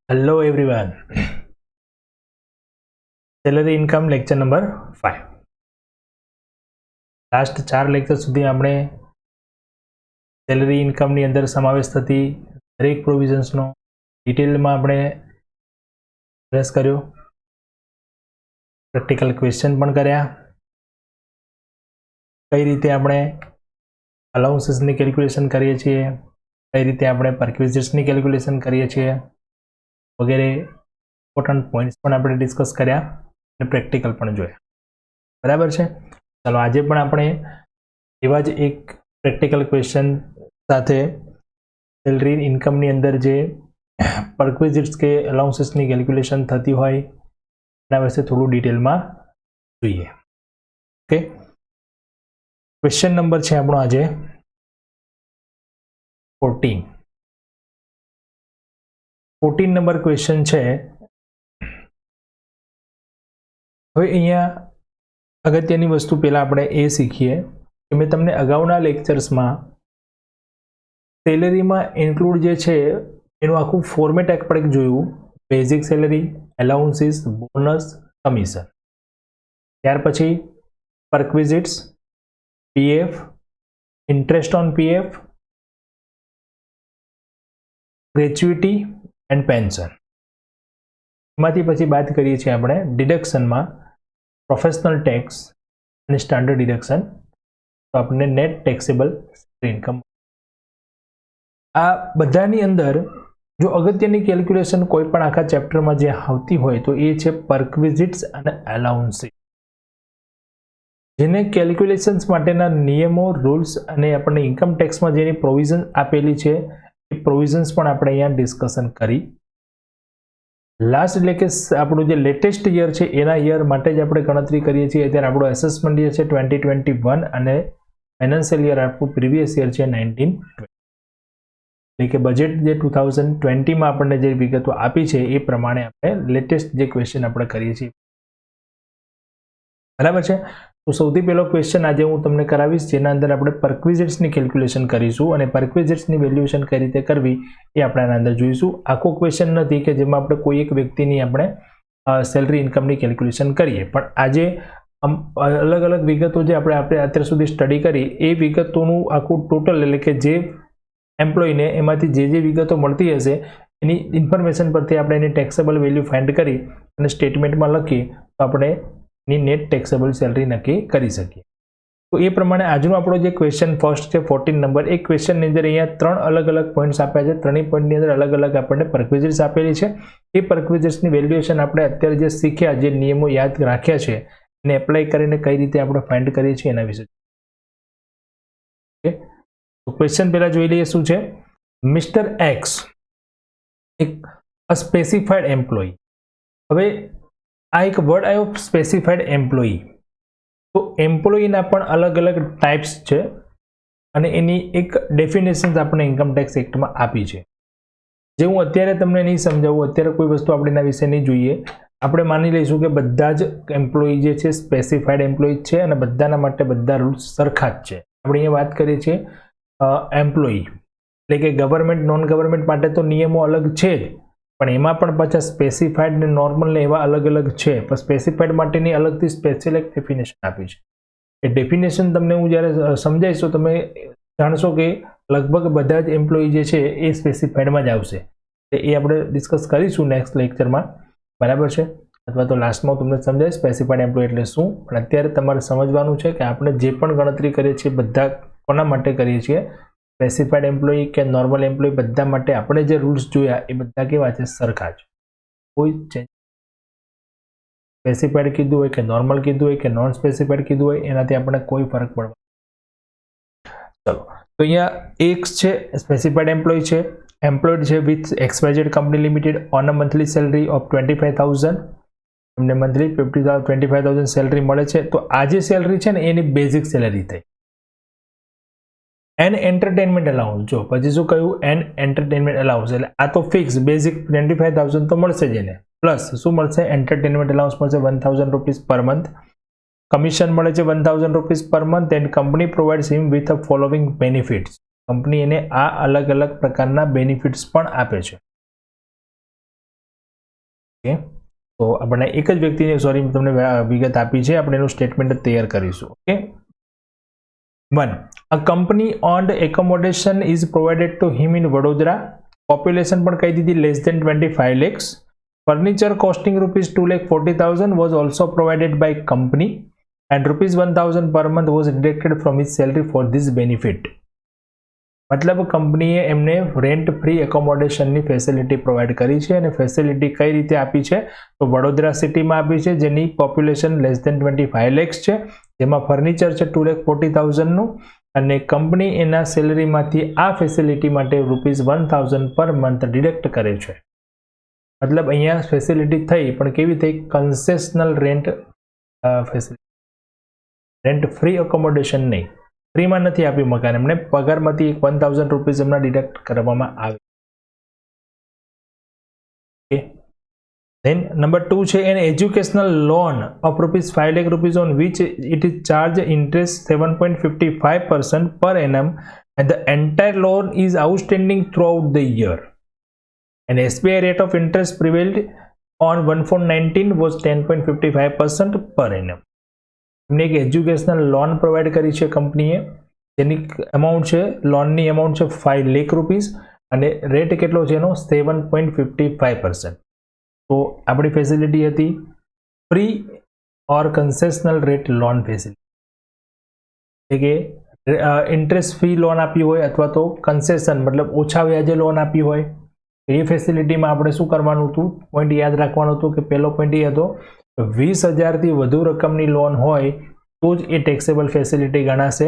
Hello everyone, salary income lecture number 5. Last 4 lecture સુધી આપણે salary ઇન્કમની અંદર સમાવેશ થતી દરેક પ્રોવિઝન્સનો ડિટેલમાં આપણે અભ્યાસ કર્યો, પ્રેક્ટિકલ ક્વેશ્ચન પણ કર્યા, કઈ રીતે આપણે અલાઉન્સીસની કેલ્ક્યુલેશન કરીએ છીએ, કઈ રીતે આપણે પરક્વિઝિટ્સની કેલ્ક્યુલેશન કરીએ છીએ વગેરે ઇમ્પોર્ટન્ટ પોઈન્ટ્સ પણ આપણે ડિસ્કસ કર્યા અને પ્રેક્ટિકલ પણ જોયા. બરાબર છે. ચાલો આજે પણ આપણે એવા જ એક પ્રેક્ટિકલ ક્વેશ્ચન સાથે સેલરી ઇન્કમની અંદર જે પરક્વિઝિટ્સ કે અલાઉન્સીસની કેલ્ક્યુલેશન થતી હોય એના વિશે થોડું ડિટેલમાં જોઈએ. ઓકે, ક્વેશ્ચન નંબર છે આપણો આજે 14 નંબર ક્વેશ્ચન છે. હવે અહીંયા અગત્યની વસ્તુ પહેલાં આપણે એ શીખીએ કે મેં તમને અગાઉના લેક્ચર્સમાં સેલેરીમાં ઇન્ક્લુડ જે છે એનું આખું ફોર્મેટ આપણે જોયું: basic salary, allowances, bonus, commission. ત્યાર પછી perquisites, PF, interest on PF, gratuity and pension. એમાંથી પછી વાત કરીએ છીએ આપણે ડિડક્શનમાં પ્રોફેશનલ ટેક્સ અને સ્ટાન્ડર્ડ ડિડક્શન, તો આપણને નેટ ટેક્સેબલ ઇન્કમ. આ બધાની અંદર જો અગત્યની કેલ્ક્યુલેશન કોઈ પણ આખા ચેપ્ટરમાં જે આવતી હોય તો એ છે પરક્વિઝિટ્સ અને એલાઉન્સીસ, જેને કેલ્ક્યુલેશન્સ માટેના નિયમો, રૂલ્સ અને આપણને ઇન્કમ ટેક્સમાં જેની પ્રોવિઝન આપેલી છે એ પ્રોવિઝન્સ પણ આપણે અહીંયા ડિસ્કશન કરી. લાસ્ટ એટલે કે આપણું જે લેટેસ્ટ યર છે એના યર માટે જ આપણે ગણતરી કરીએ છીએ. અત્યારે આપણું એસેસમેન્ટ યર છે 2021 અને ફાઇનાન્શિયલ યર આપણું પ્રીવિયસ યર છે 1920. એટલે કે બજેટ જે 2020માં આપણને જે વિગતો આપી છે એ પ્રમાણે આપણે લેટેસ્ટ જે ક્વેશ્ચન આપણે કરીએ છીએ. બરાબર છે. તો સૌથી પહેલો ક્વેશ્ચન આજે હું તમને કરાવીશ, જેના અંદર આપણે પરક્વિઝિટ્સની કેલ્ક્યુલેશન કરીશું અને પરક્વિઝિટ્સની વેલ્યુએશન કઈ રીતે કરવી એ આપણે આના અંદર જોઈશું. આખો ક્વેશ્ચન નથી કે જેમાં આપણે કોઈ એક વ્યક્તિની આપણે સેલરી ઇન્કમની કેલ્ક્યુલેશન કરીએ, પણ આજે અલગ અલગ વિગતો જે આપણે અત્યાર સુધી સ્ટડી કરી એ વિગતોનું આખું ટોટલ, એટલે કે જે એમ્પ્લોયને એમાંથી જે વિગતો મળતી હશે એની ઇન્ફોર્મેશન પરથી આપણે એની ટેક્સેબલ વેલ્યુ ફાઇન્ડ કરી અને સ્ટેટમેન્ટમાં લખી તો આપણે ની નેટ ટેક્સેબલ સેલરી નક્કી કરી શકીએ. તો એ પ્રમાણે આજનો આપણો જે ક્વેશ્ચન ફર્સ્ટ છે 14 નંબર, એ ક્વેશ્ચનની અંદર અહીંયા 3 અલગ અલગ પોઈન્ટ્સ આપ્યા છે. ત્રણેય પોઈન્ટની અંદર અલગ અલગ આપણને પરક્વિઝિટ્સ આપેલી છે. એ પરક્વિઝિટ્સની વેલ્યુએશન આપણે અત્યારે જે શીખ્યા, જે નિયમો યાદ રાખ્યા છે એને એપ્લાય કરીને કઈ રીતે આપણે ફાઇન્ડ કરીએ છીએ એના વિશે. ઓકે, તો ક્વેશ્ચન પહેલા જોઈ લઈએ શું છે. મિસ્ટર એક્સ એક સ્પેસિફાઈડ એમ્પ્લોય. હવે આ એક વર્ડ આવ્યો સ્પેસિફાઈડ એમ્પ્લોયી. તો એમ્પ્લોયીના પણ અલગ અલગ ટાઈપ્સ છે અને એની એક ડેફિનેશન આપણે ઇન્કમ ટેક્સ એક્ટમાં આપી છે, જે હું અત્યારે તમને નહીં સમજાવું. અત્યારે કોઈ વસ્તુ આપણે એના વિશે નહીં જોઈએ. આપણે માની લઈશું કે બધા જ એમ્પ્લોયી જે છે સ્પેસિફાઈડ એમ્પ્લોયી છે અને બધાના માટે બધા રૂલ્સ સરખા જ છે. આપણે અહીંયા વાત કરીએ છીએ એમ્પ્લોયી, એટલે કે ગવર્મેન્ટ નોન ગવર્મેન્ટ માટે તો નિયમો અલગ છે જ, પણ એમાં પણ પાછા સ્પેસિફાઈડ ને નોર્મલ ને એવા અલગ અલગ છે. પણ સ્પેસિફાઈડ માટેની અલગથી સ્પેશિયલ એક ડેફિનેશન આપી છે. એ ડેફિનેશન તમને હું જ્યારે સમજાવીશ તો તમે જાણશો કે લગભગ બધા જ એમ્પ્લોયી જે છે એ સ્પેસિફાઈડમાં જ આવશે. એ આપણે ડિસ્કસ કરીશું નેક્સ્ટ લેક્ચરમાં. બરાબર છે. અથવા તો લાસ્ટમાં તમને સમજાય સ્પેસિફાઈડ એમ્પ્લોયી એટલે શું. પણ અત્યારે તમારે સમજવાનું છે કે આપણે જે પણ ગણતરી કરીએ છીએ બધા કોના માટે કરીએ છીએ, સ્પેસિફાઈડ એમ્પ્લોયી કે નોર્મલ એમ્પ્લોયી, બધા માટે આપણે જે રૂલ્સ જોયા એ બધા કેવા છે, સરખા જ. કોઈ ચેન્જ, સ્પેસિફાઈડ કીધું હોય કે નોર્મલ કીધું હોય કે નોન સ્પેસિફાઈડ કીધું હોય એનાથી આપણે કોઈ ફરક પડવા. ચલો, તો અહીંયા એક છે સ્પેસિફાઈડ એમ્પ્લોયી છે, એમ્પ્લોયડ છે with XYZ company limited on a monthly salary of 25,000. એમને મંથલી 25,000 સેલરી મળે છે. તો આ જે સેલરી છે ને એની બેઝિક સેલરી થઈ. એન્ડ એન્ટરટેનમેન્ટ અલાઉન્સ, જો પછી શું કહ્યું, એન્ડ એન્ટરટેનમેન્ટ અલાઉન્સ, એટલે આ તો ફિક્સ બેઝિક 25,000 તો મળશે જ એને, પ્લસ શું મળશે, એન્ટરટેનમેન્ટ અલાઉન્સ મળશે 1,000 રૂપીઝ પર મંથ. કમિશન મળે છે 1,000 rupees per month. And company provides him with a following benefits. Company એને આ અલગ અલગ પ્રકારના બેનિફિટ્સ પણ આપે છે. ઓકે, તો આપણે એક જ વ્યક્તિને સોરી તમને વિગત આપી છે, આપણે એનું સ્ટેટમેન્ટ તૈયાર કરીશું. Okay, 1. A company owned accommodation is provided to him in Vadodara. Population પણ કહી દીધી less than 25 lakhs. Furniture costing rupees 2,40,000 was also provided by company and rupees 1,000 per month was deducted from his salary for this benefit. મતલબ કંપનીએ એમને rent free એકોમોડેશનની facility provide કરી છે, અને facility કઈ રીતે આપી છે તો વડોદરા સિટીમાં આપી છે, જેની પોપ્યુલેશન લેસ દેન 25 લેક્સ છે, જેમાં ફર્નિચર છે 2,40,000નું, અને કંપની એના સેલરીમાંથી આ ફેસિલિટી માટે રૂપીસ 1,000 પર મંથ ડિડક્ટ કરે છે. મતલબ અહીંયા ફેસિલિટી થઈ પણ કેવી થઈ? Concessional rent facility, rent free accommodation નહીં, ફ્રીમાં નથી આપ્યું મકાન, એમને પગારમાંથી 1,000 રૂપીસ એમના ડિડક્ટ કરવામાં આવે. Then number 2 છે an educational loan of rupees 5 lakh rupees on which it is charged interest 7.55% per annum and the entire loan is outstanding throughout the year. An SBI rate of interest prevailed on 1/4/19 was 10.55% per annum. એમને એક educational loan provide કરી છે કંપનીએ, જેની amount છે, લોનની amount છે 5 lakh rupees, અને રેટ કેટલો છે એનો 7.55%. તો આપણી ફેસિલિટી હતી ફ્રી ઓર કન્સેશનલ રેટ લોન ફેસિલિટી, એટલે કે ઇન્ટરેસ્ટ ફ્રી લોન આપી હોય અથવા તો કન્સેશન મતલબ ઓછા વ્યાજે લોન આપી હોય. એ ફેસિલિટીમાં આપણે શું કરવાનું હતું? પોઈન્ટ યાદ રાખવાનું હતું કે પહેલો પોઈન્ટ એ હતો 20,000થી વધુ રકમની લોન હોય તો જ એ ટેક્સેબલ ફેસિલિટી ગણાશે.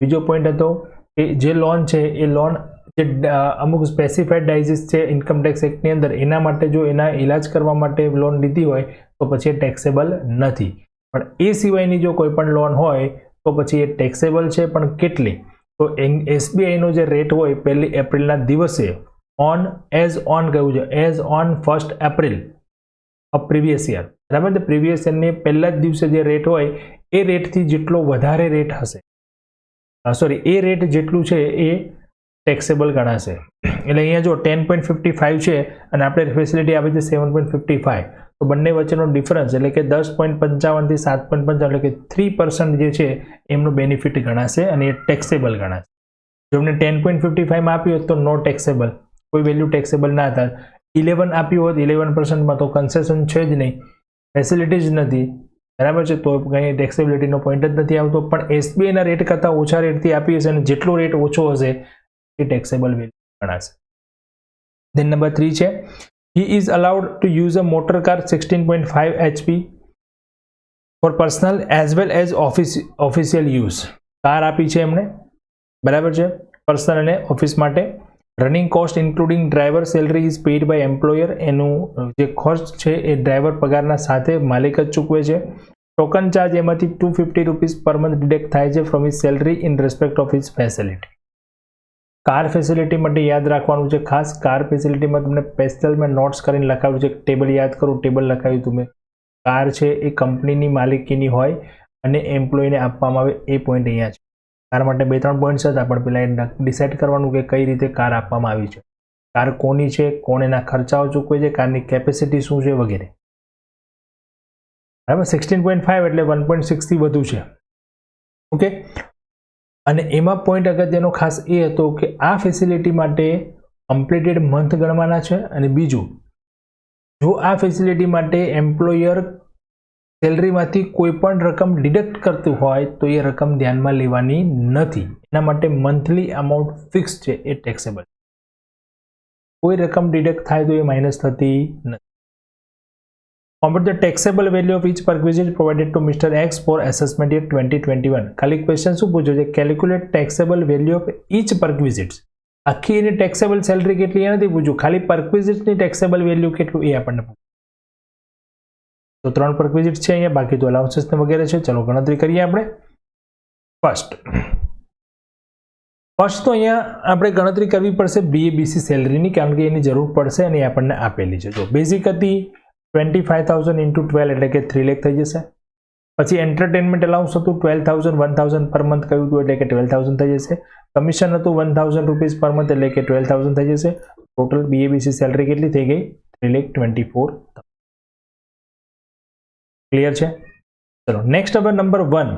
બીજો પોઈન્ટ હતો કે જે લોન છે એ લોન જે અમુક સ્પેસિફાઈડ ડાયઝીસ છે ઇન્કમટેક્સ એક્ટની અંદર, એના માટે જો એના ઇલાજ કરવા માટે લોન લીધી હોય તો પછી એ ટેક્સેબલ નથી. પણ એ સિવાયની જો કોઈ પણ લોન હોય તો પછી એ ટેક્સેબલ છે, પણ કેટલી? તો એસબીઆઈનો જે રેટ હોય 1 એપ્રિલના દિવસે એઝ ઓન કહ્યું છે, as on 1 April of previous year, બરાબર? તો પ્રીવિયસ યરની પહેલા જ દિવસે જે રેટ હોય એ રેટથી જેટલો વધારે રેટ હશે, સોરી એ રેટ જેટલું છે એ ટેક્સેબલ ગણાશે. એટલે અહીંયા જો 10.55 છે અને આપણે ફેસિલિટી આપી છે 7.55, તો બંને વચ્ચેનો ડિફરન્સ એટલે કે 10.55 થી 7.55 એટલે કે 3% જે છે એમનો બેનિફિટ ગણાશે અને એ ટેક્સેબલ ગણાશે. જો એમને 10.55 માં આપ્યું હોત તો નો ટેક્સેબલ, કોઈ વેલ્યુ ટેક્સેબલ ના હતા. 11 આપ્યું હોત 11%માં તો કન્સેશન છે જ નહીં, ફેસિલિટી જ નથી, બરાબર છે, તો કંઈ ટેક્સેબિલિટીનો પોઈન્ટ જ નથી આવતો. પણ એસબીઆઈના રેટ કરતાં ઓછા રેટથી આપી હશે અને જેટલો રેટ ઓછો હશે એ ટેક્સેબલ વેલ્યુ ગણાશે. દેન નંબર 3 છે he is allowed to use a motor car 16.5 HP for personal as well as official use. Car આપી છે એમણે, બરાબર છે, પર્સનલ અને ઓફિસ માટે. Running cost including driver salary is paid by employer, એનું જે ખર્ચ છે એ ડ્રાઈવર પગારના સાથે માલિક જ ચૂકવે છે. ટોકન ચાર્જ એમાંથી 250 રૂપીસ પર મંથ ડિડક્ટ થાય છે from his salary in respect of his facility. Car facility માટે યાદ રાખવાનું છે ખાસ, કાર ફેસિલિટીમાં તમને પેસ્ટલમાં નોટ્સ કરીને લખાવ્યું છે, ટેબલ યાદ કરો, ટેબલ લખાવ્યું તમે. કાર છે એ કંપનીની માલિકીની હોય અને એમ્પ્લોયને આપવામાં આવે, એ પોઈન્ટ અહીંયા છે. કાર માટે 2-3 પોઈન્ટ્સ હતા, પણ પેલા ડિસાઇડ કરવાનું કે કઈ રીતે કાર આપવામાં આવી છે, કાર કોની છે, કોણ એના ખર્ચાઓ ચૂકવે છે, કારની કેપેસિટી શું છે વગેરે, બરાબર. 16.5 એટલે 1.6 થી વધુ છે. ઓકે, અને એમાં પોઈન્ટ અગત્યનો ખાસ એ હતો કે આ ફેસિલિટી માટે કમ્પ્લીટેડ મંથ ગણવાના છે, અને બીજું જો આ ફેસિલિટી માટે એમ્પ્લોયર સેલરીમાંથી કોઈ પણ રકમ ડિડક્ટ કરતું હોય તો એ રકમ ધ્યાનમાં લેવાની નથી. એના માટે મંથલી અમાઉન્ટ ફિક્સ છે, એ ટેક્સેબલ. કોઈ રકમ ડિડક્ટ થાય તો એ માઇનસ થતી નથી. Compute the taxable value of each perquisite provided to Mr. X for assessment year 2021. ખાલી ક્વેશ્ચન શું પૂછ્યો છે? Calculate taxable value of each perquisites. આખી એની ટેક્સેબલ સેલરી કેટલી એ નથી પૂછ્યું, ખાલી પરક્વિઝિટ્સની ટેક્સેબલ વેલ્યુ કેટલું એ આપણને પૂછ્યું. તો 3 પરક્વિઝિટ છે અહીંયા, બાકી તો અલાઉન્સીસ ને વગેરે છે. ચલો ગણતરી કરીએ આપણે. ફર્સ્ટ તો અહીંયા આપણે ગણતરી કરવી પડશે BABC સેલરીની, કારણ કે એની જરૂર પડશે અને એ આપણને આપેલી છે. જો બેઝિક હતી 25,000 into 12 એટલે કે 3 લાખ થઈ જશે. પછી એન્ટરટેનમેન્ટ અલાઉન્સ હતું 12,000, 1,000 પર મંથ કહ્યું હતું એટલે કે 12,000 થઈ જશે. કમિશન હતું 1,000 રૂપીસ પર મંથ એટલે કે 12,000 થઈ જશે. ટોટલ BABC સેલરી કેટલી થઈ ગઈ? 3,24,000. ક્લિયર છે? ચલો નેક્સ્ટ હવે number 1,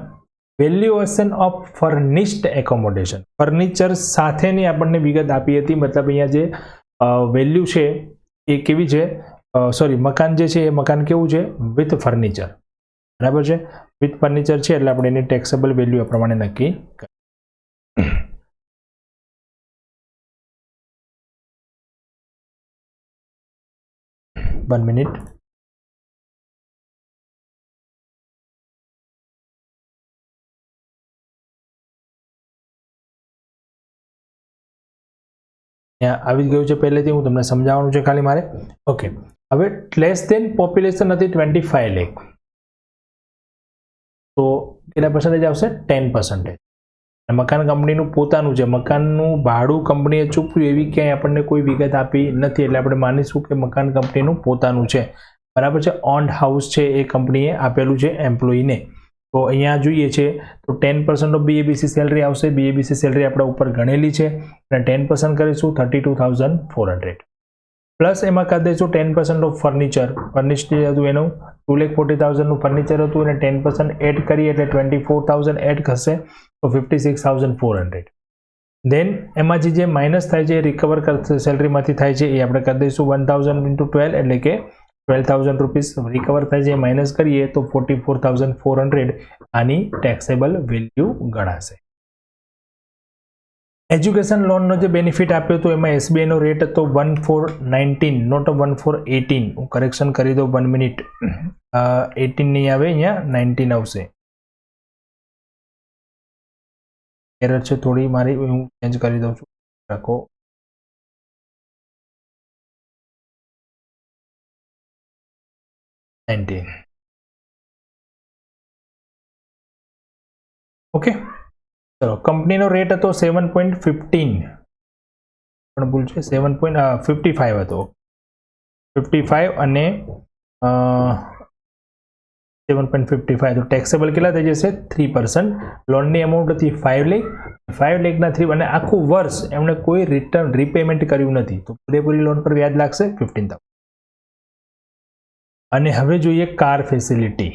valuation of furnished accommodation. Furniture સાથેની આપણને વિગત આપી હતી, મતલબ અહીંયા જે વેલ્યુ છે એ કેવી છે, સોરી મકાન જે છે એ મકાન કેવું છે, વિથ ફર્નિચર. બરાબર છે, વિથ ફર્નિચર છે એટલે આપણે એની ટેક્સેબલ વેલ્યુ આ પ્રમાણે નક્કી કરી. 1 મિનિટ. આવી ગયું છે પહેલેથી, હું તમને સમજાવવાનું છે ખાલી મારે. ઓકે, હવે લેસ ધેન પોપ્યુલેશન હતી 25 લાખ, તો કેટલા પર્સન્ટેજ આવશે, 10%. મકાન કંપનીનું પોતાનું છે, મકાનનું ભાડું કંપનીએ ચૂકવ્યું એવી ક્યાંય આપણને કોઈ વિગત આપી નથી, એટલે આપણે માનીશું કે મકાન કંપનીનું પોતાનું છે. બરાબર છે, ઓન્ડ હાઉસ છે એ કંપનીએ આપેલું છે એમ્પ્લોયીને. તો અહીંયા જોઈએ છે તો 10% ઓફ બીએબીસી સેલરી આવશે. બીએબીસી સેલરી આપણે ઉપર ગણેલી છે અને 10% કરીશું 32,400 પ્લસ એમાં કરી દઈશું 10% ઓફ ફર્નિચર. ફર્નિશ્ડ હતું એનું 2,40,000નું ફર્નિચર હતું અને 10% એડ કરીએ એટલે 24,000 એડ થશે, તો 56,400. દેન એમાં જે માઇનસ થાય છે એ રિકવર સેલરીમાંથી થાય છે, એ આપણે કરી દઈશું 1,000 × 12 એટલે કે 12,000 રૂપીસ રિકવર થાય છે, માઇનસ કરીએ તો 44,400 આની ટેક્સેબલ વેલ્યુ ગણાશે. એજ્યુકેશન લોનનો જે બેનિફિટ આપ્યો હતો એમાં એસબીઆઈનો રેટ હતો 1,419, નોટ 1,418. હું કરેક્શન કરી દઉં 1 મિનિટ. 18 નહીં આવે, અહીંયા 19 આવશે. એરર છે થોડી મારી, હું ચેન્જ કરી દઉં છું. રાખો. ઓકે, ચલો કંપનીનો રેટ હતો 7.15, પણ ભૂલ છે, 7.55 હતો. 55 અને 7.55, તો ટેક્સેબલ કેટલા થઈ જશે, 3%. લોનની અમાઉન્ટ હતી 5 લાખ, 5 લાખના 3, અને આખું વર્ષ એમણે કોઈ રિટર્ન રીપેમેન્ટ કર્યું નથી, તો પૂરેપૂરી લોન પર વ્યાજ લાગશે 15,000. અને હવે જોઈએ કાર ફેસિલિટી.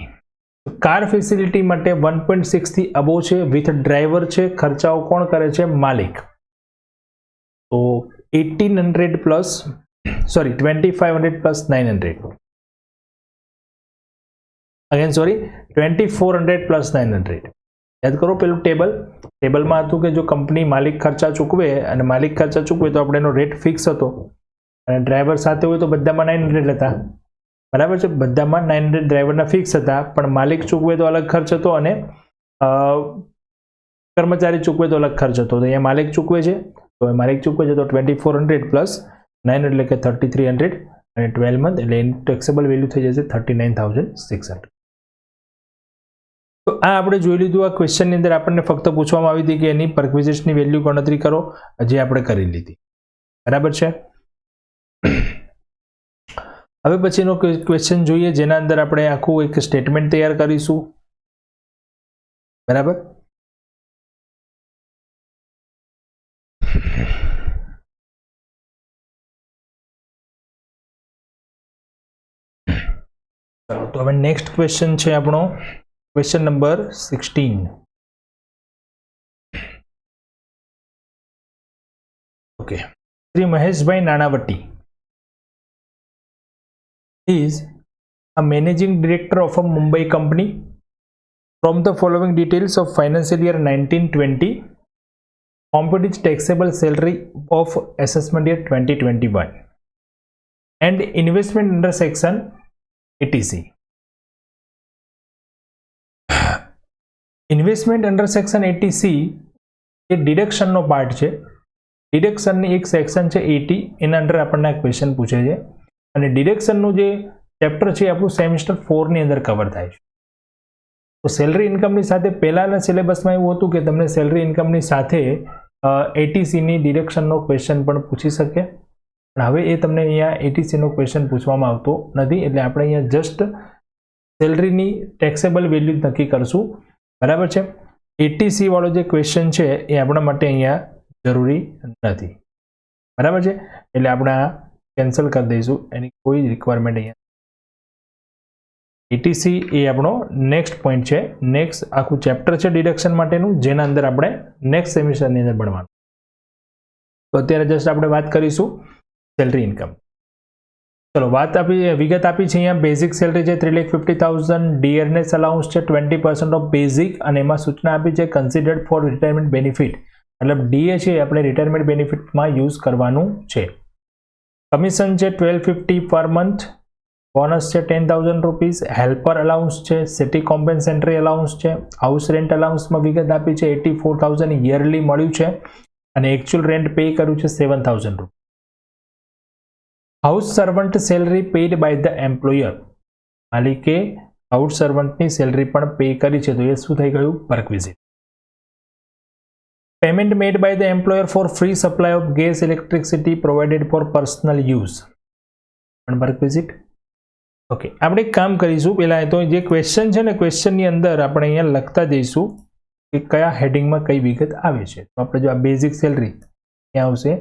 કાર ફેસિલિટી માટે 1.6 થી અબો છે, વિથ ડ્રાઈવર છે. ખર્ચાઓ કોણ કરે છે, માલિક. તો 1,800 plus, sorry 2,500 plus 900, again sorry 2,400 plus 900. યાદ કરો પેલું ટેબલમાં હતું કે જો કંપની માલિક ખર્ચા ચૂકવે અને માલિક ખર્ચા ચૂકવે તો આપણે એનો રેટ ફિક્સ હતો, અને ડ્રાઈવર સાથે હોય તો બધામાં 900 હતા. બરાબર છે, બધામાં 900 ડ્રાઈવરના ફિક્સ હતા, પણ માલિક ચૂકવે તો અલગ ખર્ચ હતો અને કર્મચારી ચૂકવે તો અલગ ખર્ચ હતો. તો અહીંયા માલિક ચૂકવે છે, તો માલિક ચૂકવે છે તો 2,400 પ્લસ 900 એટલે કે 3,300, અને 12 મંથ એટલે એની ટેક્સેબલ વેલ્યુ થઈ જશે 39,600. તો આ આપણે જોઈ લીધું. આ ક્વેશ્ચનની અંદર આપણને ફક્ત પૂછવામાં આવી હતી કે એની પરક્વિઝિટ્સની વેલ્યુ ગણતરી કરો, જે આપણે કરી લીધી. બરાબર છે. હવે પછીનો ક્વેશ્ચન જોઈએ, જેના અંદર આપણે આખું એક સ્ટેટમેન્ટ તૈયાર કરીશું. બરાબર, ચલો તો હવે નેક્સ્ટ ક્વેશ્ચન છે આપણો question number 16. Okay, Shri Maheshbhai Nanavati is a managing director of a Mumbai company. From the following details of financial year 1920, compute its taxable salary of assessment year 2021 and investment under section ATC. Investment under section ATC A ડિડક્શનનો part છે. ડિડક્શનની એક section છે 80, એના અંદર આપણને question પૂછે છે, અને ડિડક્શનનું જે ચેપ્ટર છે આપણું સેમિસ્ટર 4 ની અંદર કવર થાય છે. તો સેલરી ઇન્કમની સાથે પહેલાના સિલેબસમાં એવું હતું કે તમને સેલરી ઇન્કમની સાથે એટીસીની ડિડક્શનનો ક્વેશ્ચન પણ પૂછી શકે, પણ હવે એ તમને અહીંયા એટીસીનો ક્વેશ્ચન પૂછવામાં આવતો નથી, એટલે આપણે અહીંયા જસ્ટ સેલરીની ટેક્સેબલ વેલ્યુ નક્કી કરશું. બરાબર છે. એટીસી વાળો જે ક્વેશ્ચન છે એ આપણા માટે અહીંયા જરૂરી નથી. બરાબર છે, એટલે આપણે આ કેન્સલ કરી દઈશું, એની કોઈ રિક્વાયરમેન્ટ અહીંયા એટીસી એ આપણો નેક્સ્ટ પોઈન્ટ છે. નેક્સ્ટ આખું ચેપ્ટર છે ડિડક્શન માટેનું, જેના અંદર આપણે નેક્સ્ટ સેમિસ્ટરની અંદર ભણવાનું. તો અત્યારે જસ્ટ આપણે વાત કરીશું સેલરી ઇન્કમ. ચલો વિગત આપી છે અહીંયા. બેઝિક સેલરી છે 3,50,000, ડિયરનેસ અલાઉન્સ છે 20% ઓફ બેઝિક, અને એમાં સૂચના આપી છે કન્સિડર્ડ ફોર રિટાયરમેન્ટ બેનિફિટ, મતલબ ડીએ છે આપણે રિટાયરમેન્ટ બેનિફિટમાં યુઝ કરવાનું છે. કમિશન છે 1250 પર મંથ, બોનસ છે 10,000 રૂપીસ, હેલ્પર અલાઉન્સ છે, સિટી કોમ્પેન્સેટરી અલાઉન્સ છે, હાઉસ રેન્ટ અલાઉન્સમાં વિગત આપી છે 84,000 યરલી મળ્યું છે, અને એકચ્યુઅલ રેન્ટ પે કર્યું છે 7,000 rupees. House servant salary paid by the employer, માલિકે હાઉસ સર્વન્ટની સેલરી પણ પે કરી છે, તો એ શું થઈ ગયું? Perquisite. Payment made by the employer for free supply of gas electricity provided for personal use, પણ પરક્વિઝિટ. ઓકે, આપણે એક કામ કરીશું. પહેલાં તો જે ક્વેશ્ચન છે ને, ક્વેશ્ચનની અંદર આપણે અહીંયા લખતા જઈશું કે કયા હેડિંગમાં કઈ વિગત આવે છે. તો આપણે જો આ બેઝિક સેલરી ત્યાં આવશે,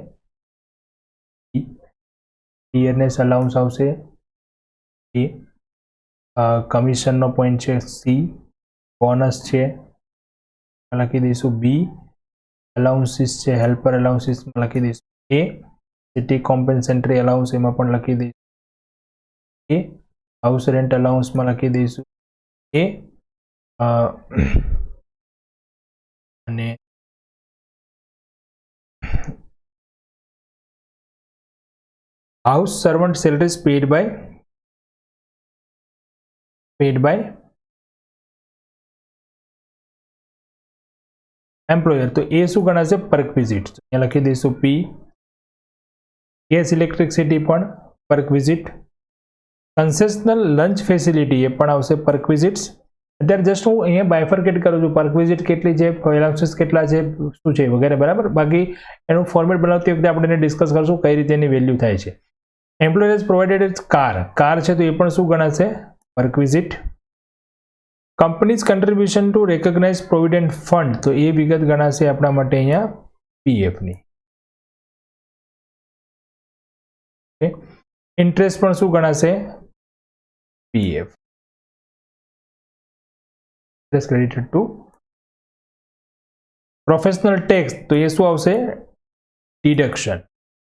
ડિયરનેસ અલાઉન્સ આવશે એ, કમિશનનો પોઈન્ટ છે સી, બોનસ છે લખી દઈશું બી, અલાઉન્સીસ છે હેલ્પર અલાઉન્સીસમાં લખી દઈશું એ, સિટી કોમ્પેન્સેટરી અલાઉન્સ એમાં પણ લખી દઈશું એ, હાઉસ રેન્ટ અલાઉન્સમાં લખી દઈશું એ, અને house servant salaries paid by employer, તો એ શું ગણાશે? પરક્વિઝિટ. અહીંયા લખી દઈશું પી. ગેસ ઇલેક્ટ્રિસિટી પણ પરક્વિઝિટ. કન્સેશનલ લંચ ફેસિલિટી એ પણ આવશે પરક્વિઝિટ્સ. અત્યારે જસ્ટ હું અહીંયા બાયફર્કેટ કરું છું, પરક્વિઝિટ કેટલી છે, અલાઉન્સીસ કેટલા છે, શું છે વગેરે, બરાબર. બાકી એનું ફોર્મેટ બનાવતી વખતે આપણે એને ડિસ્કસ કરશું કઈ રીતે એની વેલ્યુ થાય છે. એમ્પ્લોયર્સ પ્રોવાઇડેડ કાર છે, તો એ પણ શું ગણાશે? Perquisite. Company's contribution to recognised provident fund, તો એ વિગત ગણાશે આપણા માટે અહીંયા પીએફની. ઇન્ટરેસ્ટ પણ શું ગણાશે? PF. Interest credited to professional tax, તો એ શું આવશે? ડિડક્શન.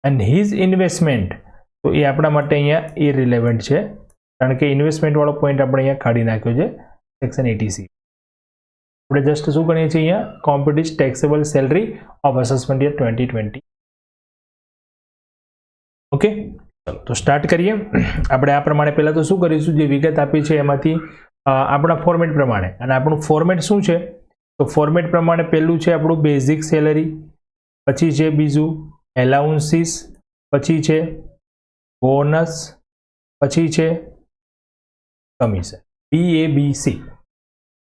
એન્ડ હિઝ ઇન્વેસ્ટમેન્ટ, તો એ આપણા માટે અહીંયા ઇરરિલેવન્ટ છે, કારણ કે ઇન્વેસ્ટમેન્ટ વાળો પોઈન્ટ આપણે અહીંયા કાઢી નાખ્યો છે સેક્શન 80C. આપણે જસ્ટ શું કરીએ છીએ અહીંયા? Computed taxable salary of assessment year 2020. Okay, ચલો તો સ્ટાર્ટ કરીએ. આપણે આ પ્રમાણે પહેલાં તો શું કરીશું, જે વિગત આપી છે એમાંથી આપણા ફોર્મેટ પ્રમાણે, અને આપણું ફોર્મેટ શું છે? તો ફોર્મેટ પ્રમાણે પહેલું છે આપણું બેઝિક સેલરી, પછી છે બીજું એલાઉન્સીસ, પછી છે બોનસ, પછી છે કમિશન, BABC,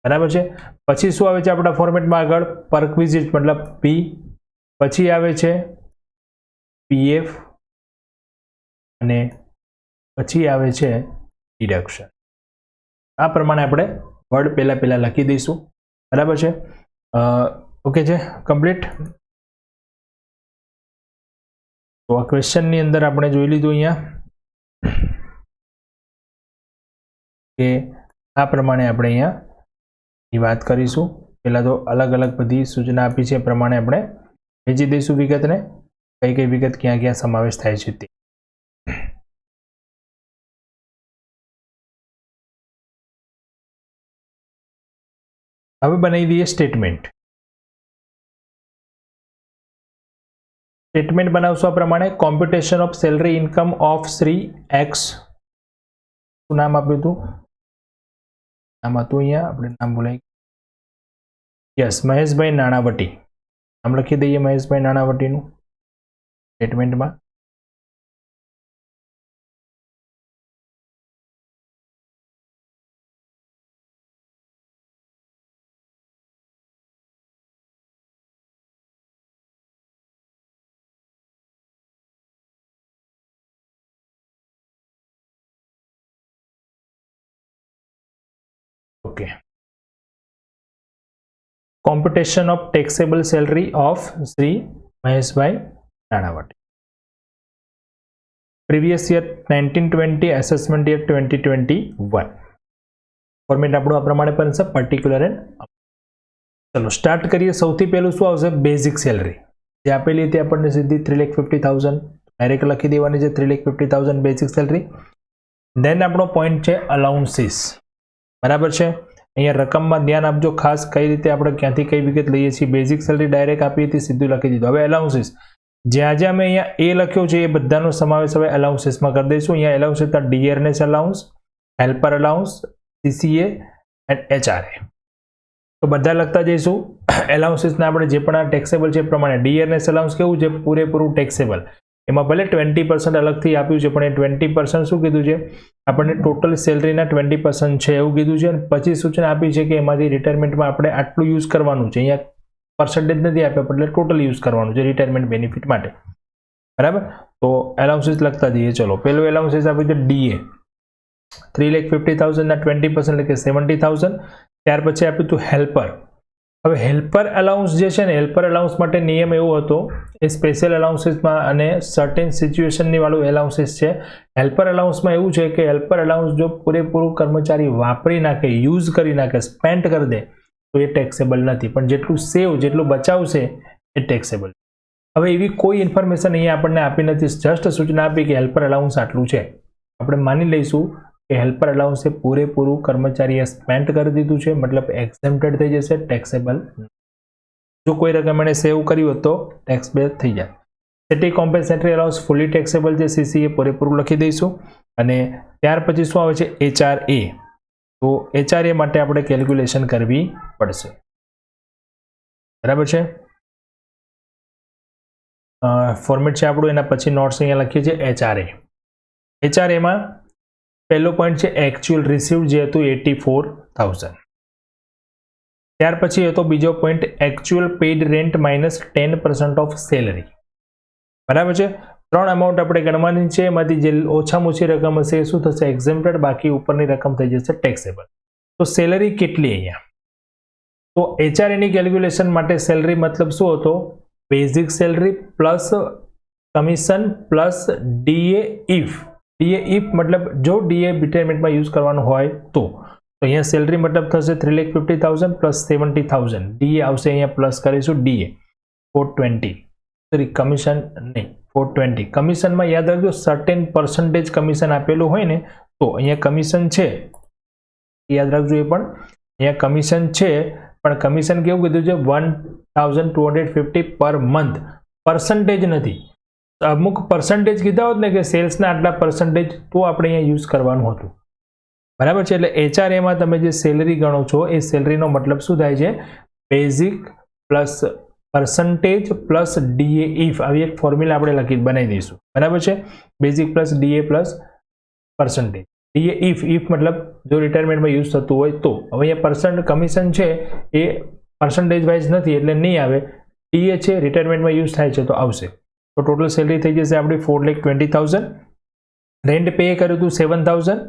બરાબર છે. પછી શું આવે છે આપણા ફોર્મેટમાં આગળ? પરક્વિઝિટ મતલબ પી, પછી આવે છે પીએફ, અને પછી આવે છે ડિડક્શન. આ પ્રમાણે આપણે વર્ડ પહેલા લખી દઈશું, બરાબર છે. ઓકે છે, કમ્પ્લીટ. તો આ ક્વેશ્ચનની અંદર આપણે જોઈ લીધું અહીંયા કે આ પ્રમાણે આપણે અહીંયા વાત કરીશું. પહેલાં તો અલગ અલગ બધી સૂચના આપી છે એ પ્રમાણે આપણે વેચી દઈશું વિગતને, કઈ વિગત ક્યાં ક્યાં સમાવેશ થાય છે તે. હવે બનાવી દઈએ સ્ટેટમેન્ટ. સ્ટેટમેન્ટ બનાવશું આ પ્રમાણે. Computation of salary income of Shri x, શું નામ આપ્યું હતું? નામ હતું અહીંયા, આપણે નામ બોલાય, યસ, મહેશભાઈ નાણાવટી. નામ લખી દઈએ મહેશભાઈ નાણાવટીનું સ્ટેટમેન્ટમાં. Okay, computation of taxable salary of Shri Maheshbhai Nanavati. Previous year 1920, assessment year 2021. Format આપણું આ પ્રમાણે બનશે, પર્ટિક્યુલર એન્ડ. ચલો સ્ટાર્ટ કરીએ. સૌથી પહેલું શું આવશે? બેઝિક સેલરી જે આપેલી હતી આપણને સીધી 3,50,000 ડાયરેક્ટ લખી દેવાની છે, 3,50,000 બેઝિક સેલરી. દેન આપણો પોઈન્ટ છે અલાઉન્સીસ, બરાબર છે. અહીંયા રકમમાં ધ્યાન આપજો ખાસ, કઈ રીતે આપણે ક્યાંથી કઈ વિગત લઈએ છીએ. બેઝિક સેલરી ડાયરેક્ટ આપી હતી, સીધું લખી દીધું. હવે એલાઉન્સીસ જ્યાં જ્યાં મેં અહીંયા એ લખ્યો છે એ બધાનો સમાવેશ હવે એલાઉન્સીસમાં કરી દઈશું. અહીંયા allowances DRS allowance, helper allowance, CCA and HRA, તો બધા લખતા જઈશું. એલાઉન્સીસના આપણે જે પણ આ ટેક્સેબલ છે એ પ્રમાણે ડીઆરએસ અલાઉન્સ કેવું છે? પૂરેપૂરું ટેક્સેબલ. એમાં ભલે 20% અલગથી આપ્યું છે, પણ એ 20% શું કીધું છે? આપણને ટોટલ સેલરીના 20% છે એવું કીધું છે. અને પછી સૂચના આપી છે કે એમાંથી રિટાયરમેન્ટમાં આપણે આટલું યુઝ કરવાનું છે. અહીંયા પર્સન્ટેજ નથી આપ્યા, એટલે ટોટલ યુઝ કરવાનું છે રિટાયરમેન્ટ બેનિફિટ માટે, બરાબર. તો એલાઉન્સીસ લખતા જઈએ. ચલો પહેલું એલાઉન્સીસ આપ્યું છે ડીએ, 3,50,000 ના 20% એટલે કે 70,000. ત્યાર પછી આપ્યું હતું હેલ્પર. હવે હેલ્પર અલાઉન્સ જે છે ને, હેલ્પર અલાઉન્સ માટે નિયમ એવો હતો, એ સ્પેશિયલ અલાઉન્સીસમાં અને સર્ટેન સિચ્યુએશનની વાળું એલાઉન્સીસ છે. હેલ્પર અલાઉન્સમાં એવું છે કે હેલ્પર અલાઉન્સ જો પૂરેપૂરું કર્મચારી વાપરી નાખે, યુઝ કરી નાખે, સ્પેન્ડ કરી દે તો એ ટેક્સેબલ નથી, પણ જેટલું સેવ, જેટલું બચાવશે એ ટેક્સેબલ. હવે એવી કોઈ ઇન્ફોર્મેશન અહીંયા આપણને આપી નથી, જસ્ટ સૂચના આપી કે હેલ્પર અલાઉન્સ આટલું છે. આપણે માની લઈશું કે હેલ્પર અલાઉન્સે પૂરેપૂરું કર્મચારીએ સ્પેન્ડ કરી દીધું છે, મતલબ એક્ઝેમ્પ્ટેડ થઈ જશે, ટેક્સેબલ. જો કોઈ રકમ એને સેવ કર્યું હોત તો ટેક્સ બેઝ થઈ જાય. સ્ટેટિક કોમ્પેન્સેટરી અલાઉન્સ ફૂલી ટેક્સેબલ છે, સીસીએ પૂરેપૂરું લખી દઈશું. અને ત્યાર પછી શું આવે છે? એચઆરએ. તો એચઆરએ માટે આપણે કેલ્ક્યુલેશન કરવી પડશે, બરાબર છે. ફોર્મેટ છે આપણું, એના પછી નોટ્સ અહીંયા લખીએ છીએ એચઆરએ. એચઆરએમાં પહેલો પોઈન્ટ છે એકચ્યુઅલ રિસીવ્ડ જે હતું 84,000. ત્યાર પછી હતો બીજો point actual paid rent minus 10% of salary, બરાબર છે. ત્રણ અમાઉન્ટ આપણે ગણવાની છે, એમાંથી જે ઓછામાં ઓછી રકમ હશે એ શું થશે? એક્ઝેમ્પ્ટેડ. બાકી ઉપરની રકમ થઈ જશે ટેક્સેબલ. તો સેલરી કેટલી અહીંયા? તો એચઆરએની કેલ્ક્યુલેશન માટે સેલરી મતલબ શું હતો? Basic salary plus commission plus DA if. DA if મતલબ જો ડીએ રિટાયરમેન્ટમાં યુઝ કરવાનું હોય તો અહીંયા સેલરી મતલબ થશે 3,50,000 પ્લસ 70,000. ડીએ આવશે અહીંયા પ્લસ કરીશું ડીએ 420. સોરી કમિશન નહીં, 420. કમિશનમાં યાદ રાખજો સર્ટેન પર્સન્ટેજ કમિશન આપેલું હોય ને, તો અહીંયા કમિશન છે યાદ રાખજો. એ પણ અહીંયા કમિશન છે, પણ કમિશન કેવું કીધું છે? 1,250 પર મંથ, પર્સન્ટેજ નથી. અમુક પર્સન્ટેજ કીધા હોત ને કે સેલ્સના આટલા પર્સન્ટેજ, તો આપણે અહીંયા યુઝ કરવાનું હતું, બરાબર છે. એટલે એચઆરએમાં તમે જે સેલરી ગણો છો એ સેલરીનો મતલબ શું થાય છે? Basic plus percentage plus DA if. આવી એક ફોર્મ્યુલા આપણે લખી બનાવી દઈશું, બરાબર છે. Basic plus DA plus percentage. DA if, if મતલબ જો રિટાયરમેન્ટમાં યુઝ થતું હોય તો. હવે અહીંયા કમિશન છે એ પર્સન્ટેજ વાઇઝ નથી એટલે નહીં આવે. ડીએ છે રિટાયરમેન્ટમાં યુઝ થાય છે તો આવશે. તો ટોટલ સેલરી થઈ જશે આપણી 4,20,000. રેન્ટ પે કર્યું હતું 7,000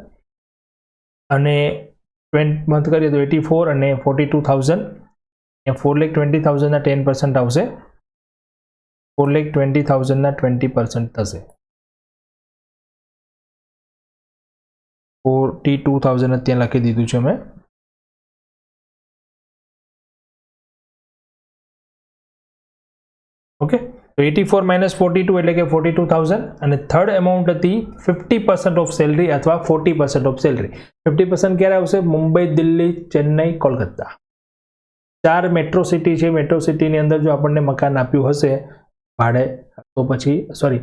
અને 20 મંથ કરીએ તો 84 અને 42,000. 4,20,000 ના 10% આવશે, 4,20,000 ના 20% થશે, 42,000 ત્યાં લખી દીધું છે મેં. ઓકે, તો 84 માઇનસ 42 એટલે કે 42,000. અને થર્ડ એમાઉન્ટ હતી 50% ઓફ સેલરી અથવા 40% ઓફ સેલરી. 50% ક્યારે આવશે? મુંબઈ, દિલ્હી, ચેન્નઈ, કોલકાતા, 4 મેટ્રો સિટી છે. મેટ્રો સિટીની અંદર જો આપણને મકાન આપ્યું હશે ભાડે, તો પછી સોરી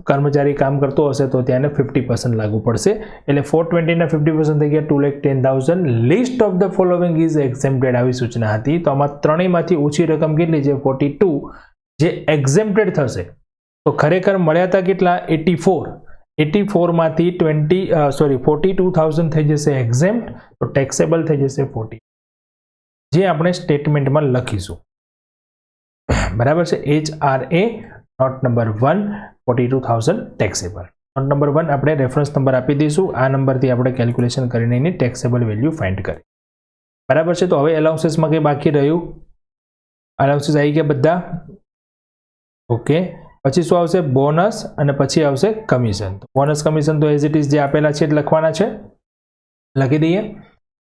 કર્મચારી કામ કરતો હશે તો ત્યાં 50% લાગુ પડશે. એટલે 420 ના 50% થઈ ગયા 2,10,000. List of the following is exempted આવી સૂચના હતી. તો આમાં ત્રણેયમાંથી ઓછી રકમ કેટલી છે? 42, જે એક્ઝેમ્પ્ટેડ થશે. તો ખરેખર મળ્યા હતા કેટલા? 84. 84 માંથી 42,000 થઈ જશે એક્ઝેમ્પ્ટ, તો ટેક્સેબલ થઈ જશે 40, જે આપણે સ્ટેટમેન્ટમાં લખીશું, બરાબર છે. HRA note number 1 42,000 taxable. Note number 1 આપણે રેફરન્સ નંબર આપી દઈશું. આ નંબરથી આપણે કેલ્ક્યુલેશન કરીને એની ટેક્સેબલ વેલ્યુ ફાઇન્ડ કરી, બરાબર છે. તો હવે એલાઉન્સીસમાં કંઈ બાકી રહ્યું? એલાઉન્સીસ આવી ગયા બધા. ઓકે, પછી શું આવશે? બોનસ અને પછી આવશે કમિશન. બોનસ કમિશન તો એઝ ઇટ ઇઝ જે આપેલા છે એ લખવાના છે, લખી દઈએ.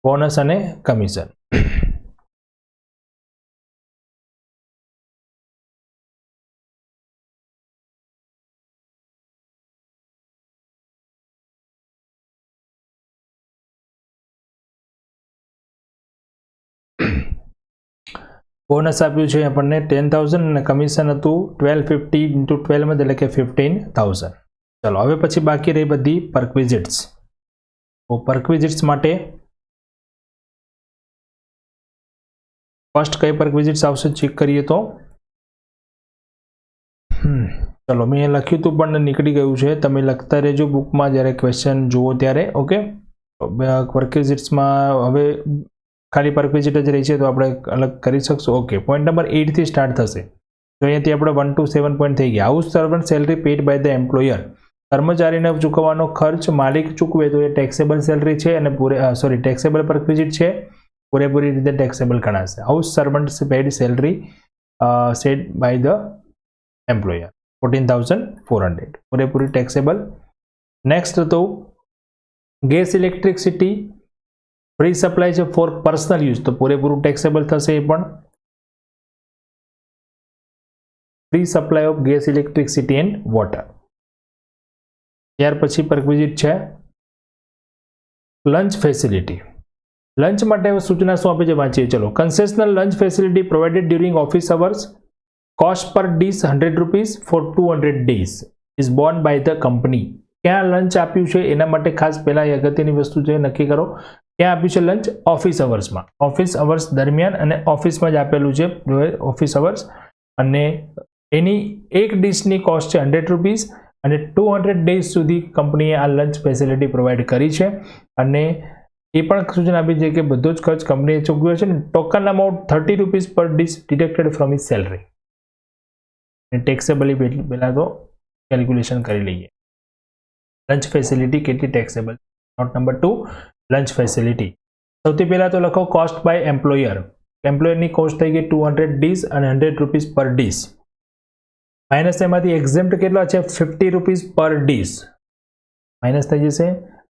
બોનસ અને કમિશન. બોનસ આપ્યું છે આપણને 10,000 અને કમિશન હતું 1250 ઇન્ટુ 12 એટલે કે 15,000. ચલો હવે પછી બાકી રહી બધી પરક્વિઝિટ્સ. તો પરક્વિઝિટ્સ માટે ફર્સ્ટ કઈ પરક્વિઝિટ્સ આવશે ચેક કરીએ તો ચલો મેં લખ્યું હતું પણ નીકળી ગયું છે, તમે લખતા રહેજો બુકમાં જ્યારે ક્વેશ્ચન જુઓ ત્યારે. ઓકે, પરક્વિઝિટ્સમાં હવે ખાલી પરક્વિઝિટ જ રહી છે તો આપણે અલગ કરી શકશું. ઓકે, પોઈન્ટ નંબર 8 થી સ્ટાર્ટ થશે. તો અહીંયાથી આપણે 1 to 7 પોઈન્ટ થઈ ગયા. House servant salary paid by the employer. કર્મચારીને ચૂકવવાનો ખર્ચ માલિક ચૂકવે તો એ ટેક્સેબલ સેલરી છે અને ટેક્સેબલ પરક્વિઝિટ છે, પૂરેપૂરી રીતે ટેક્સેબલ ગણાશે. House servant paid salary set by the employer 14,400 પૂરેપૂરી ટેક્સેબલ. નેક્સ્ટ તો ગેસ ઇલેક્ટ્રિસિટી ફ્રી સપ્લાય છે ફોર પર્સનલ યુઝ તો પૂરેપૂરું ટેક્સેબલ થશે. એ પણ free supply of gas electricity and water. ત્યાર પછી પરક્વિઝિટ છે લંચ ફેસિલિટી. લંચ માટે સૂચના શું આપે છે વાંચીએ. ચલો, concessional lunch facility provided during office hours, cost per dish ₹100 for 200 days is borne by the company. ક્યાં લંચ આપ્યું છે એના માટે ખાસ પહેલા અગત્યની વસ્તુ છે નક્કી કરો. ક્યાં આપ્યું છે લંચ? ઓફિસ અવર્સમાં. ઓફિસ અવર્સ દરમિયાન અને ઓફિસમાં જ આપેલું છે ઓફિસ અવર્સ, અને એની એક ડીશની કોસ્ટ છે ₹100 અને 200 days સુધી કંપનીએ આ લંચ ફેસિલિટી પ્રોવાઈડ કરી છે. અને એ પણ સૂચના આપી છે કે બધો જ ખર્ચ કંપનીએ ચૂકવ્યો છે. Token amount ₹30 per dish deducted from his salary. ટેક્સેબલી પહેલાં તો કેલ્ક્યુલેશન કરી લઈએ. લંચ ફેસિલિટી કેટલી taxable? Note number 2, lunch facility. સૌથી પહેલાં તો લખો કોસ્ટ બાય એમ્પ્લોયર. એમ્પ્લોયરની કોસ્ટ થઈ ગઈ 200 ડીશ અને ₹100 પર ડીશ. માઇનસ એમાંથી એક્ઝેમ્પ્ટ કેટલા છે? ₹50 પર ડીશ માઇનસ થઈ જશે.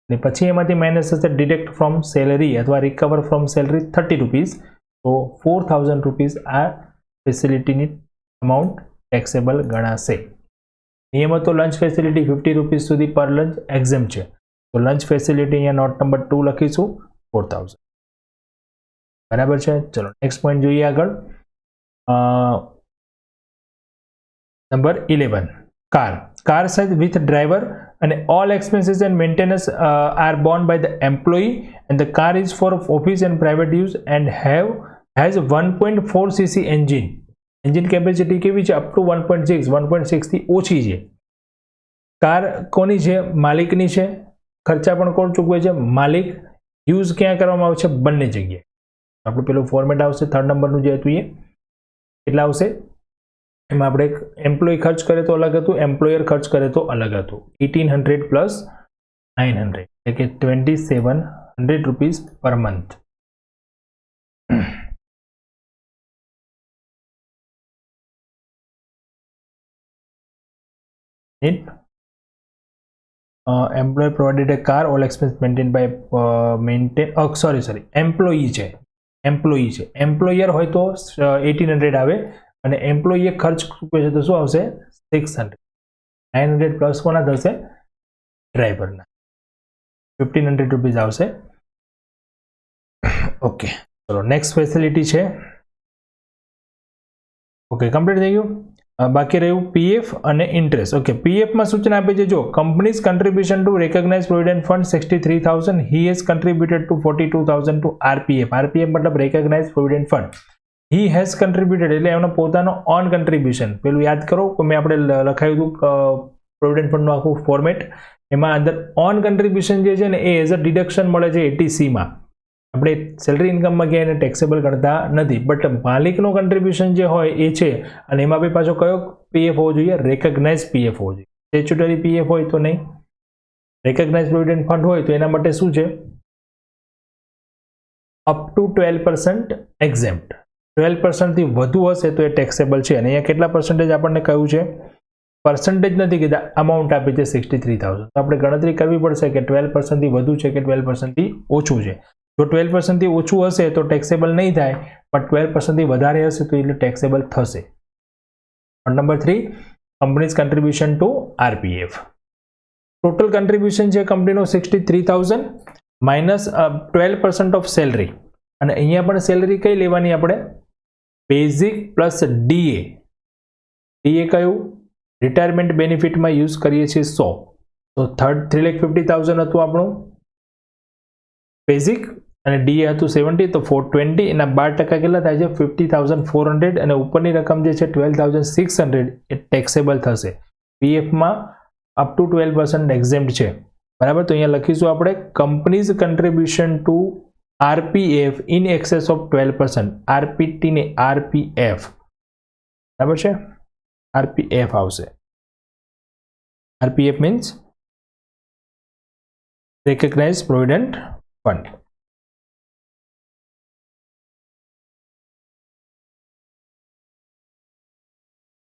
અને પછી એમાંથી માઇનસ થશે ડિડક્ટ ફ્રોમ સેલરી અથવા રિકવર ફ્રોમ સેલરી ₹30. તો ₹4,000 આ ફેસિલિટીની અમાઉન્ટ ટેક્સેબલ ગણાશે. નિયમ હતો લંચ ફેસિલિટી ₹50 સુધી પર લંચ એક્ઝેમ્પ્ટ છે. તો લંચ ફેસિલિટી અહીંયા નોટ નંબર 2 લખીશું 4,000. બરાબર છે. ચલો નેક્સ્ટ પોઈન્ટ જોઈએ આગળ. Number 11 car size with driver અને all expenses and maintenance are borne by the employee and the car is for office and private use and has 1.4 cc engine. Engine capacity કેવી છે? Up to 1.6 થી ઓછી છે. Car કોની છે? માલિકની છે. ખર્ચા પણ કોણ ચૂકવે છે? માલિક. યુઝ ક્યાં કરવામાં આવે છે? બંને જગ્યાએ. આપણું પેલું ફોર્મેટ આવશે 3rd નંબરનું જે હતું એ કેટલા આવશે? એમાં આપણે એમ્પ્લોય ખર્ચ કરે તો અલગ હતું, એમ્પ્લોયર ખર્ચ કરે તો અલગ હતું. 1,800 પ્લસ 900 એટલે કે ₹2,700 per month. Employer provided a car, all expense maintained by employee છે. એમ્પ્લોયર હોય તો 1,800 આવે અને એમ્પ્લોયી ખર્ચ ચૂકવે છે તો શું આવશે? 600. 900 પ્લસ કોના થશે? ડ્રાઈવરના. ₹1,500 આવશે. ઓકે, ચલો નેક્સ્ટ ફેસિલિટી છે. ઓકે, કમ્પ્લીટ થઈ ગયું. બાકી રહ્યું પીએફ અને ઇન્ટરેસ્ટ. ઓકે, પીએફમાં સૂચના આપે છે જો company's contribution to recognised provident fund 63,000 he has contributed to 42,000 to RPF. RPF મતલબ recognised provident fund. He has contributed એટલે એનો પોતાનો ઓન કન્ટ્રીબ્યુશન. પેલું યાદ કરો કે મેં આપણે લખાયું હતું પ્રોવિડન્ટ ફંડનું આખું ફોર્મેટ. એમાં અંદર ઓન કન્ટ્રીબ્યુશન જે છે ને એ એઝ અ ડિડક્શન મળે છે 80Cમાં. આપણે સેલરી ઇન્કમમાં ક્યાંય એને ટેક્સેબલ ગણતા નથી, બટ માલિકનો કન્ટ્રીબ્યુશન જે હોય એ છે. અને એમાં બી પાછો કયો પીએફ હોવો જોઈએ? રેકોગ્નાઇઝ પીએફ હોવો જોઈએ. સ્ટેચ્યુટરી પીએફ હોય તો નહીં. રેકોગ્નાઇઝ પ્રોવિડન્ટ ફંડ હોય તો એના માટે શું છે? Up to 12% એક્ઝેમ્પ્ટ. 12% થી વધુ હશે તો એ ટેક્સેબલ છે. અને અહીંયા કેટલા પર્સન્ટેજ આપણને કહ્યું છે? પર્સન્ટેજ નથી કીધા, અમાઉન્ટ આપી છે 63,000. તો આપણે ગણતરી કરવી પડશે કે 12% થી વધુ છે કે 12% થી ઓછું છે. જો 12% થી ઓછું હશે તો ટેક્સેબલ નહીં થાય, પણ 12% થી વધારે હશે તો એટલે ટેક્સેબલ થશે. Number 3, company's contribution to RPF. Total contribution છે કંપનીનો 63,000 માઇનસ 12% ઓફ સેલરી. અને અહીંયા પણ સેલરી કઈ લેવાની આપણે? Basic plus DA. ડીએ કયું? રિટાયરમેન્ટ બેનિફિટમાં યુઝ કરીએ છીએ 100. તો 3,50,000 હતું આપણું બેઝિક અને ડીએ હતું 70, તો 420 એના 12% કેટલા થાય છે? 50,400. અને ઉપરની રકમ જે છે 12,600 એ ટેક્સેબલ થશે. પીએફમાં અપ ટુ 12% એક્ઝેમ્પ્ટ છે, બરાબર. તો અહીંયા લખીશું આપણે company's contribution to RPF in excess of 12%. RPT ને આરપીએફ, બરાબર છે. આરપીએફ આવશે. RPF means recognise provident fund.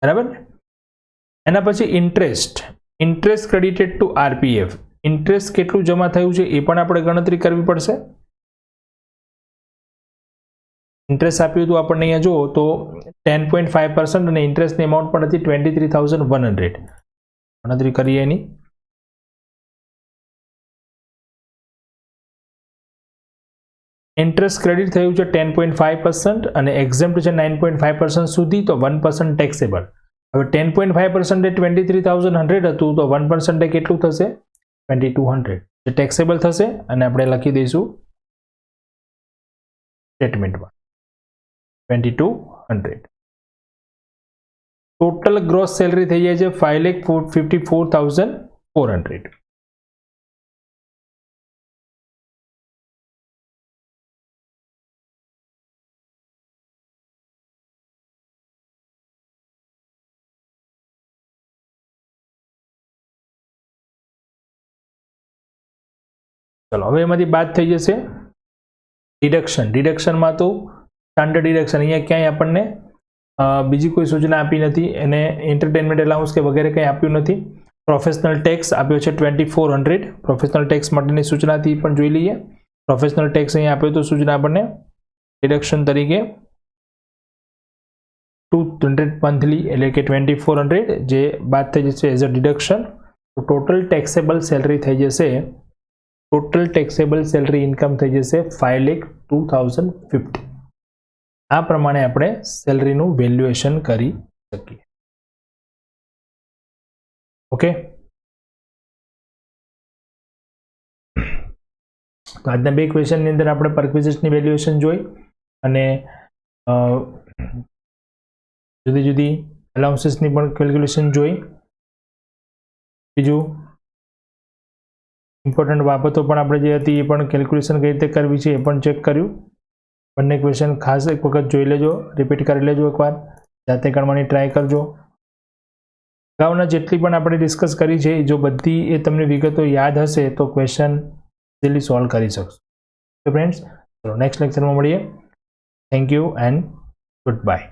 બરાબર. એના પછી interest credited to RPF. Interest કેટલું જમા થયું છે એ પણ આપણે ગણતરી કરવી પડશે. ઇન્ટરેસ્ટ આપ્યું હતું આપણને અહીંયા જુઓ તો 10.5% અને ઇન્ટરેસ્ટની અમાઉન્ટ પણ હતી 23,100. ગણતરી કરીએ એની. ઇન્ટરેસ્ટ ક્રેડિટ થયું છે 10.5% અને એક્ઝેમ્પ્ટ છે 9.5% સુધી, તો 1% ટેક્સેબલ. હવે 10.5% એ 23,100 હતું, તો 1% એ કેટલું થશે? 2,200 જે ટેક્સેબલ થશે. અને આપણે લખી દઈશું સ્ટેટમેન્ટમાં 2,200. ટોટલ ગ્રોસ સેલરી થઈ જાય છે 5,54,400. ચલો હવે એમાંથી બાદ થઈ જશે ડિડક્શનમાં તો સ્ટાન્ડર્ડ ડિડક્શન. અહીંયા ક્યાંય આપણને બીજી કોઈ સૂચના આપી નથી, એને એન્ટરટેનમેન્ટ એલાઉન્સ કે વગેરે કંઈ આપ્યું નથી. પ્રોફેશનલ ટેક્સ આપ્યો છે 2,400. પ્રોફેશનલ ટેક્સ માટેની સૂચનાથી પણ જોઈ લઈએ. પ્રોફેશનલ ટેક્સ અહીંયા આપ્યો તો સૂચના આપણને ડિડક્શન તરીકે 200 મંથલી એટલે કે 2,400 જે બાદ થઈ જશે એઝ અ ડિડક્શન. તો ટોટલ ટેક્સેબલ સેલરી થઈ જશે, ટોટલ ટેક્સેબલ સેલરી ઇન્કમ થઈ જશે 5,02,050. આ પ્રમાણે આપણે સેલરીનું વેલ્યુએશન કરી શકીએ. ઓકે, તો આજના બે ક્વેશ્ચનની અંદર આપણે પરક્વિઝિટની વેલ્યુએશન જોઈ અને જુદી જુદી એલાઉન્સીસની પણ કેલ્ક્યુલેશન જોઈ. બીજું ઇમ્પોર્ટન્ટ બાબતો પણ આપણે જે હતી એ પણ કેલ્ક્યુલેશન કઈ રીતે કરવી છે એ પણ ચેક કર્યું. બંને ક્વેશ્ચન ખાસ એક વખત જોઈ લેજો, રિપીટ કરી લેજો, એકવાર જાતે ગણવાની ટ્રાય કરજો. અગાઉના જેટલી પણ આપણે ડિસ્કસ કરી છે જો બધી એ તમને વિગતો યાદ હશે તો ક્વેશ્ચન ઇઝીલી સોલ્વ કરી શકશો. તો ફ્રેન્ડ્સ, ચલો નેક્સ્ટ લેક્ચરમાં મળીએ. Thank you and good bye.